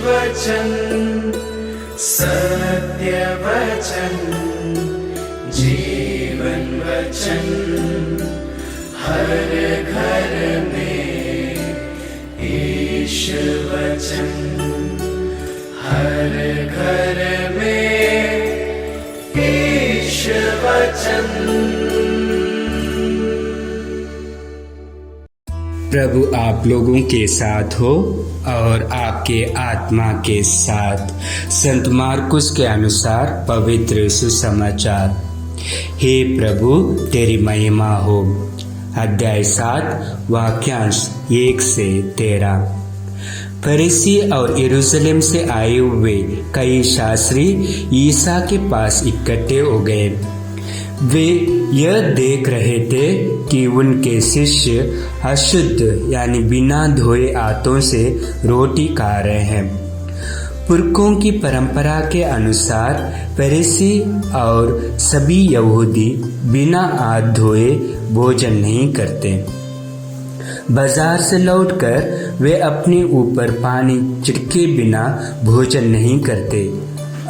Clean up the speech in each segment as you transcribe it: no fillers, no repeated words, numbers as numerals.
वचन, सत्य वचन, जीवन वचन, हर घर में ईश वचन, हर घर में ईश वचन। प्रभु आप लोगों के साथ हो और आपके आत्मा के साथ। संत मार्कुस के अनुसार पवित्र सुसमाचार। हे प्रभु तेरी महिमा हो। अध्याय 7 वाक्यांश 1 से 13। फरीसी और यरूशलेम से आए हुए कई शास्त्री ईसा के पास इकट्ठे हो गए। वे यह देख रहे थे कि उनके शिष्य अशुद्ध यानी बिना धोए हाथों से रोटी खा रहे हैं। पुरखों की परंपरा के अनुसार फरीसी और सभी यहूदी बिना हाथ धोए भोजन नहीं करते। बाजार से लौटकर वे अपने ऊपर पानी छिड़के बिना भोजन नहीं करते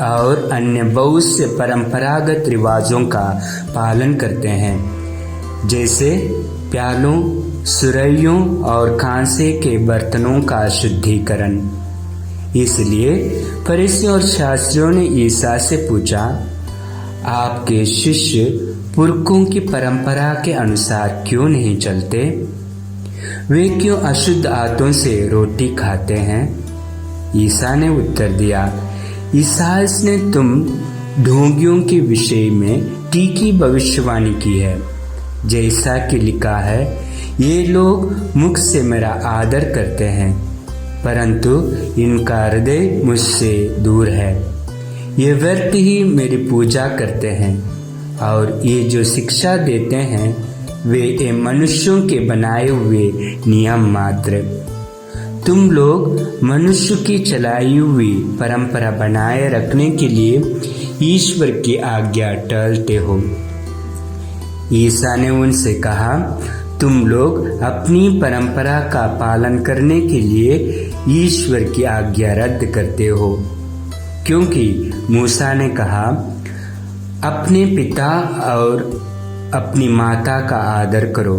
और अन्य बहुत से परंपरागत रिवाजों का पालन करते हैं, जैसे प्यालों, सुरैयों और कांसे के बर्तनों का शुद्धिकरण। इसलिए फरीसी और शास्त्रियों ने ईसा से पूछा, आपके शिष्य पुरखों की परंपरा के अनुसार क्यों नहीं चलते? वे क्यों अशुद्ध हाथों से रोटी खाते हैं? ईसा ने उत्तर दिया, ईसाइयास ने तुम ढोंगियों के विषय में तीखी भविष्यवाणी की है, जैसा कि लिखा है, ये लोग मुख से मेरा आदर करते हैं, परंतु इनका हृदय मुझसे दूर है। ये व्यर्थ ही मेरी पूजा करते हैं और ये जो शिक्षा देते हैं वे ये मनुष्यों के बनाए हुए नियम मात्र। तुम लोग मनुष्य की चलाई हुई परंपरा बनाए रखने के लिए ईश्वर की आज्ञा टलते हो। ईसा ने उनसे कहा, तुम लोग अपनी परंपरा का पालन करने के लिए ईश्वर की आज्ञा रद्द करते हो, क्योंकि मूसा ने कहा, अपने पिता और अपनी माता का आदर करो,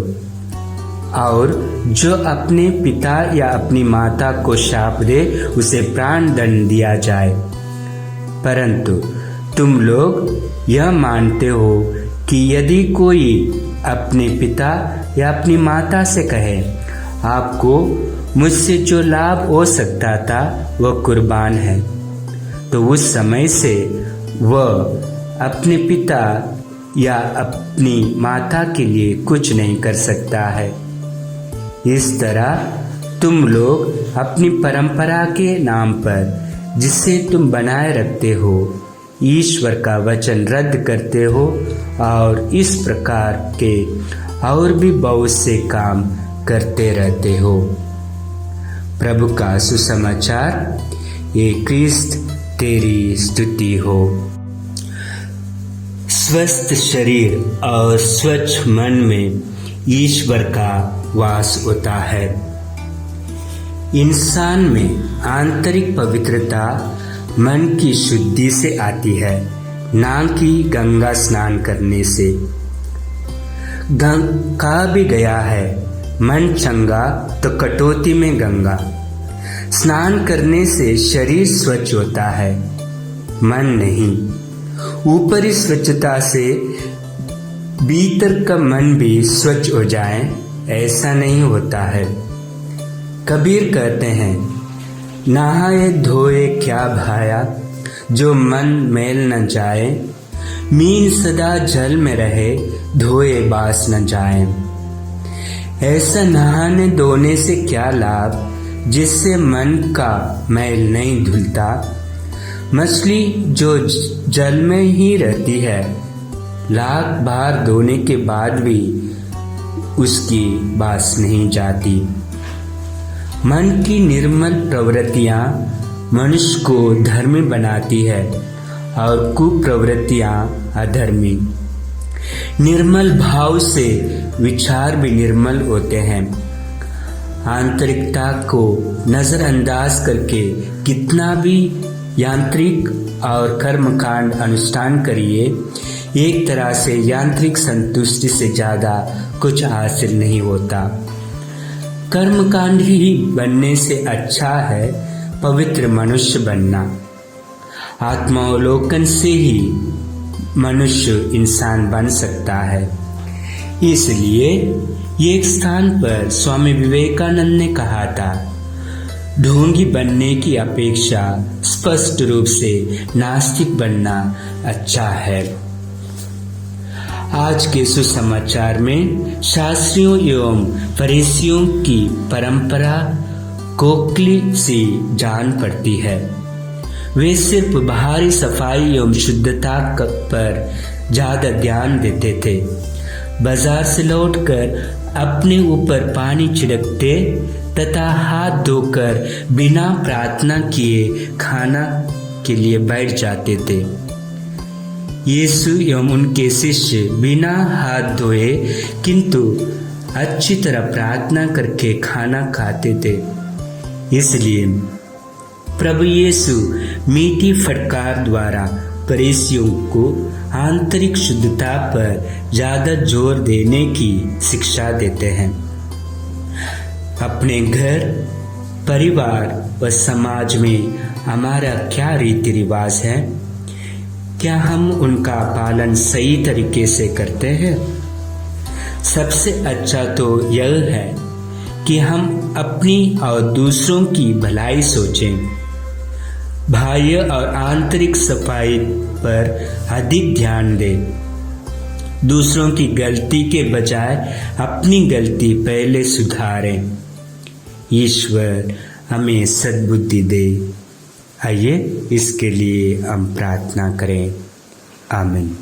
और जो अपने पिता या अपनी माता को शाप दे उसे प्राण दंड दिया जाए। परंतु तुम लोग यह मानते हो कि यदि कोई अपने पिता या अपनी माता से कहे, आपको मुझसे जो लाभ हो सकता था वह कुर्बान है, तो उस समय से वह अपने पिता या अपनी माता के लिए कुछ नहीं कर सकता है। इस तरह तुम लोग अपनी परंपरा के नाम पर जिसे तुम बनाए रखते हो, ईश्वर का वचन रद्द करते हो और इस प्रकार के और भी बहुत से काम करते रहते हो। प्रभु का सुसमाचार। ये क्रिस्त तेरी स्तुति हो। स्वस्थ शरीर और स्वच्छ मन में ईश्वर का वास होता है। इंसान में आंतरिक पवित्रता मन की शुद्धि से आती है, ना कि गंगा स्नान करने से। कहा भी गया है, मन चंगा तो कटौती में गंगा। स्नान करने से शरीर स्वच्छ होता है, मन नहीं। ऊपरी स्वच्छता से भीतर का मन भी स्वच्छ हो जाए, ऐसा नहीं होता है। कबीर कहते हैं, नहाए धोए क्या भाया, जो मन मेल न जाए। मीन सदा जल में रहे, धोए बास न जाए। ऐसा नहाने धोने से क्या लाभ, जिससे मन का मैल नहीं धुलता। मछली जो जल में ही रहती है, लाख बार धोने के बाद भी उसकी बास नहीं जाती। मन की निर्मल प्रवृत्तियां मनुष्य को धर्मी बनाती है और कुप्रवृत्तियां अधर्मी। निर्मल भाव से विचार भी निर्मल होते हैं। आंतरिकता को नजरअंदाज करके कितना भी यांत्रिक और कर्मकांड अनुष्ठान करिए, एक तरह से यांत्रिक संतुष्टि से ज़्यादा कुछ हासिल नहीं होता। कर्मकांड ही बनने से अच्छा है पवित्र मनुष्य बनना। आत्मावलोकन से ही मनुष्य इंसान बन सकता है। इसलिए एक स्थान पर स्वामी विवेकानंद ने कहा था, ढोंगी बनने की अपेक्षा स्पष्ट रूप से नास्तिक बनना अच्छा है। आज के सुसमाचार में शास्त्रियों एवं फरीसियों की परंपरा खोखली सी जान पड़ती है। वे सिर्फ बाहरी सफाई एवं शुद्धता पर ज्यादा ध्यान देते थे। बाजार से लौटकर अपने ऊपर पानी छिड़कते तथा हाथ धोकर बिना प्रार्थना किए खाना के लिए बैठ जाते थे। यीशु एवं उनके शिष्य बिना हाथ धोए किंतु अच्छी तरह प्रार्थना करके खाना खाते थे। इसलिए प्रभु यीशु मीठी फटकार द्वारा फरीसियों को आंतरिक शुद्धता पर ज्यादा जोर देने की शिक्षा देते हैं। अपने घर, परिवार व समाज में हमारा क्या रीति रिवाज है? क्या हम उनका पालन सही तरीके से करते हैं? सबसे अच्छा तो यह है कि हम अपनी और दूसरों की भलाई सोचें, बाह्य और आंतरिक सफाई पर अधिक ध्यान दें। दूसरों की गलती के बजाय अपनी गलती पहले सुधारें। ईश्वर हमें सद्बुद्धि दे। आइए इसके लिए हम प्रार्थना करें। आमीन।